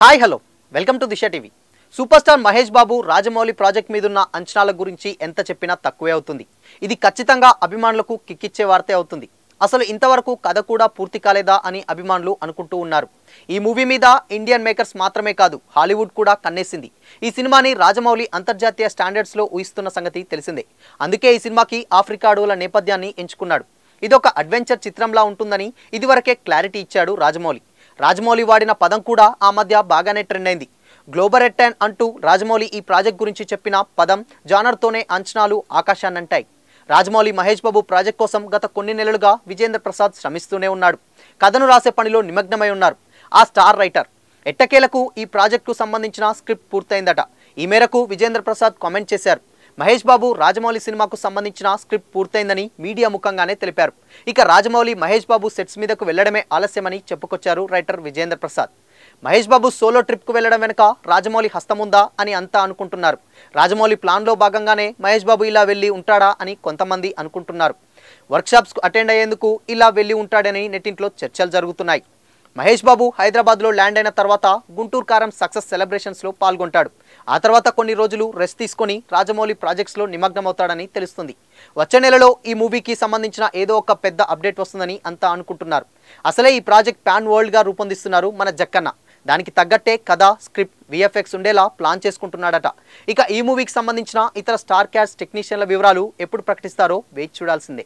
Hi hello welcome to Disha TV. Super star Mahesh Babu Rajamouli project మీదున్న అంచనాల గురించి ఎంత చెప్పినా తక్కువే అవుతుంది. ఇది ఖచ్చితంగా అభిమానులకు కిక్కిచ్చే వార్తే అవుతుంది. అసలు ఇంతవరకు కథ కూడా పూర్తి కాలేదా అని అభిమానులు అనుకుంటూ ఉన్నారు. ఈ మూవీ మీద ఇండియన్ మేకర్స్ మాత్రమే కాదు హాలీవుడ్ కూడా కన్నేసింది. ఈ సినిమాని రాజమౌళి అంతర్జాతీయ స్టాండర్డ్స్లో ఊహిస్తున్న సంగతి తెలిసిందే. అందుకే ఈ సినిమాకి ఆఫ్రికా అడవుల నేపథ్యాన్ని ఎంచుకున్నాడు. ఇదొక అడ్వెంచర్ చిత్రంలా ఉంటుందని ఇదివరకే క్లారిటీ ఇచ్చాడు రాజమౌళి. రాజమౌళి వాడిన పదం కూడా ఆ మధ్య బాగానే ట్రెండ్ అయింది. గ్లోబరెట్టన్ అంటూ రాజమౌళి ఈ ప్రాజెక్ట్ గురించి చెప్పిన పదం జానర్తోనే అంచనాలు ఆకాశాన్నంటాయి. రాజమౌళి మహేష్ బాబు ప్రాజెక్ట్ కోసం గత కొన్ని నెలలుగా విజేంద్ర ప్రసాద్ శ్రమిస్తూనే ఉన్నాడు. కథను రాసే పనిలో నిమగ్నమై ఉన్నారు ఆ స్టార్ రైటర్. ఎట్టకేలకు ఈ ప్రాజెక్టుకు సంబంధించిన స్క్రిప్ట్ పూర్తయిందట. ఈ మేరకు విజేంద్ర ప్రసాద్ కామెంట్ చేశారు. మహేష్ బాబు రాజమౌళి సినిమాకు సంబంధించిన స్క్రిప్ట్ పూర్తయిందని మీడియా ముఖంగానే తెలిపారు. ఇక రాజమౌళి మహేష్ బాబు సెట్స్ మీదకు వెళ్లడమే ఆలస్యమని చెప్పుకొచ్చారు రైటర్ విజేంద్ర ప్రసాద్. మహేష్ బాబు సోలో ట్రిప్కు వెళ్లడం వెనుక రాజమౌళి హస్తముందా అని అంతా అనుకుంటున్నారు. రాజమౌళి ప్లాన్లో భాగంగానే మహేష్ బాబు ఇలా వెళ్ళి ఉంటాడా అని కొంతమంది అనుకుంటున్నారు. వర్క్షాప్స్కు అటెండ్ అయ్యేందుకు ఇలా వెళ్ళి ఉంటాడని నెట్టింట్లో చర్చలు జరుగుతున్నాయి. మహేష్ బాబు హైదరాబాద్లో ల్యాండ్ అయిన తర్వాత గుంటూరు కారం సక్సెస్ సెలబ్రేషన్స్లో పాల్గొంటాడు. ఆ తర్వాత కొన్ని రోజులు రెస్ట్ తీసుకొని రాజమౌళి ప్రాజెక్ట్స్లో నిమగ్నమవుతాడని తెలుస్తుంది. వచ్చే నెలలో ఈ మూవీకి సంబంధించిన ఏదో ఒక పెద్ద అప్డేట్ వస్తుందని అంతా అనుకుంటున్నారు. అసలే ఈ ప్రాజెక్ట్ ప్యాన్ వరల్డ్గా రూపొందిస్తున్నారు మన జక్కన్న. దానికి తగ్గట్టే కథ, స్క్రిప్ట్, విఎఫ్ఎక్స్ ఉండేలా ప్లాన్ చేసుకుంటున్నాడట. ఇక ఈ మూవీకి సంబంధించిన ఇతర స్టార్ క్యాస్ట్ టెక్నీషియన్ల వివరాలు ఎప్పుడు ప్రకటిస్తారో వేచి చూడాల్సిందే.